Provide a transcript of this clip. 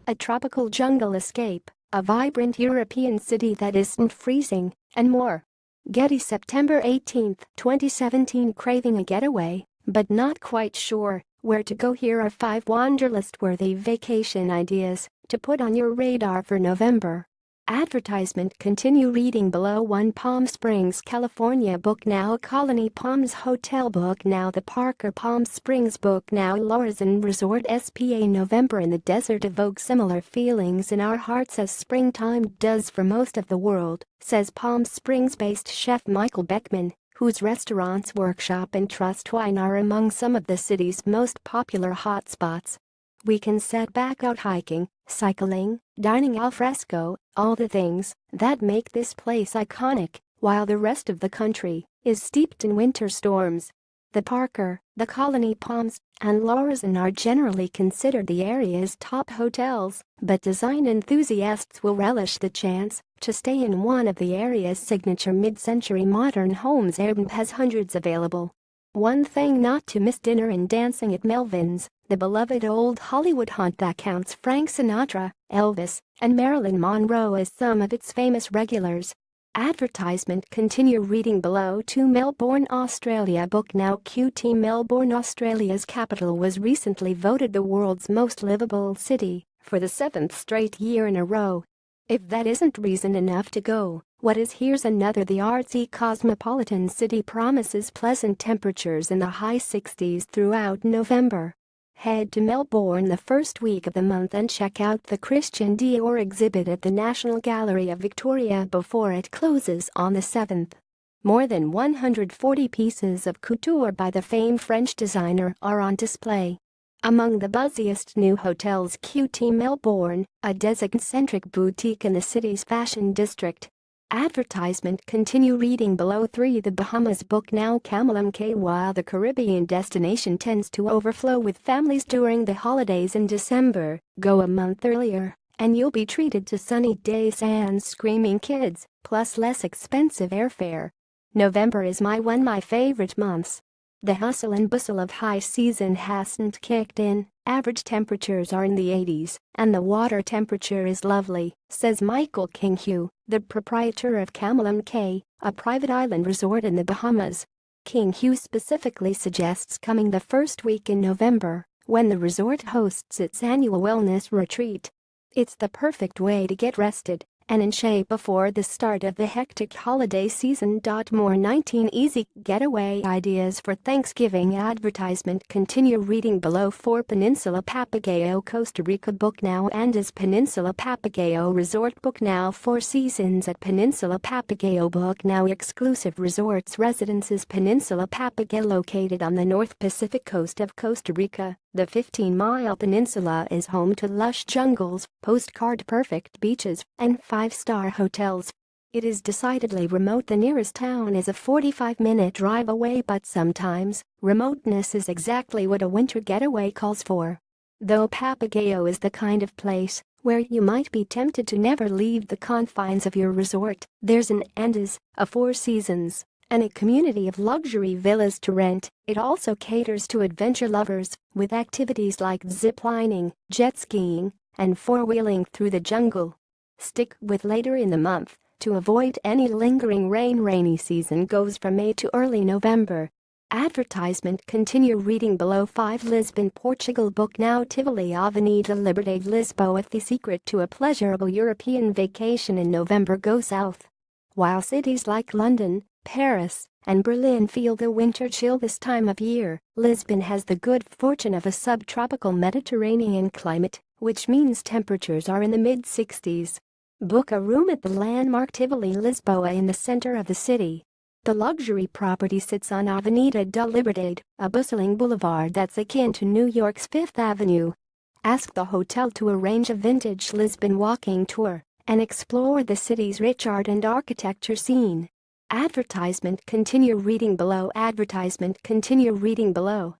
a tropical jungle escape, a vibrant European city that isn't freezing, and more. Getty September 18, 2017. Craving a getaway, but not quite sure where to go? Here are 5 wanderlust-worthy vacation ideas to put on your radar for November. Advertisement. Continue reading below. 1 Palm Springs, California. Book now. Colony Palms Hotel. Book now. The Parker Palm Springs. Book now. Lorazan Resort SPA. November in the desert evokes similar feelings in our hearts as springtime does for most of the world, says Palm Springs-based chef Michael Beckman, whose restaurants Workshop and Trust Wine are among some of the city's most popular hotspots. We can set back out hiking, cycling, dining al fresco, all the things that make this place iconic, while the rest of the country is steeped in winter storms. The Parker, the Colony Palms, and Lorazan are generally considered the area's top hotels, but design enthusiasts will relish the chance to stay in one of the area's signature mid-century modern homes. Airbnb has hundreds available. One thing not to miss: dinner and dancing at Melvin's, the beloved old Hollywood haunt that counts Frank Sinatra, Elvis, and Marilyn Monroe as some of its famous regulars. Advertisement. Continue reading below. 2 Melbourne, Australia. Book now. QT Melbourne, Australia's capital, was recently voted the world's most livable city for the 7th straight year in a row. If that isn't reason enough to go, what is? Here's another. The artsy cosmopolitan city promises pleasant temperatures in the high 60s throughout November. Head to Melbourne the first week of the month and check out the Christian Dior exhibit at the National Gallery of Victoria before it closes on the 7th. More than 140 pieces of couture by the famed French designer are on display. Among the buzziest new hotels: QT Melbourne, a design-centric boutique in the city's fashion district. Advertisement. Continue reading below. 3 The Bahamas. Book now. Camelum Cay. While the Caribbean destination tends to overflow with families during the holidays in December, go a month earlier and you'll be treated to sunny days and screaming kids, plus less expensive airfare. November is one of my favorite months. The hustle and bustle of high season hasn't kicked in. Average temperatures are in the 80s, and the water temperature is lovely, says Michael Kinghue, the proprietor of Camelum Cay, a private island resort in the Bahamas. Kinghue specifically suggests coming the first week in November, when the resort hosts its annual wellness retreat. It's the perfect way to get rested and in shape before the start of the hectic holiday season. More 19 easy getaway ideas for Thanksgiving. Advertisement. Continue reading below. 4 Peninsula Papagayo, Costa Rica. Book now. Andes Peninsula Papagayo Resort. Book now. 4 seasons at Peninsula Papagayo. Book now. Exclusive resorts residences. Peninsula Papagayo, located on the North Pacific coast of Costa Rica. The 15-mile peninsula is home to lush jungles, postcard-perfect beaches, and 5-star hotels. It is decidedly remote. The nearest town is a 45-minute drive away, but sometimes, remoteness is exactly what a winter getaway calls for. Though Papagayo is the kind of place where you might be tempted to never leave the confines of your resort, there's an Andes, a 4 Seasons, and a community of luxury villas to rent. It also caters to adventure lovers, with activities like zip-lining, jet skiing, and 4-wheeling through the jungle. Stick with later in the month to avoid any lingering rain. Rainy season goes from May to early November. Advertisement. Continue reading below. 5 Lisbon, Portugal. Book now. Tivoli Avenida Liberdade Lisboa. The secret to a pleasurable European vacation in November: go south. While cities like London, Paris, and Berlin feel the winter chill this time of year, Lisbon has the good fortune of a subtropical Mediterranean climate, which means temperatures are in the mid-60s. Book a room at the landmark Tivoli Lisboa in the center of the city. The luxury property sits on Avenida da Liberdade, a bustling boulevard that's akin to New York's Fifth Avenue. Ask the hotel to arrange a vintage Lisbon walking tour and explore the city's rich art and architecture scene. Advertisement. Continue reading below. Advertisement. Continue reading below.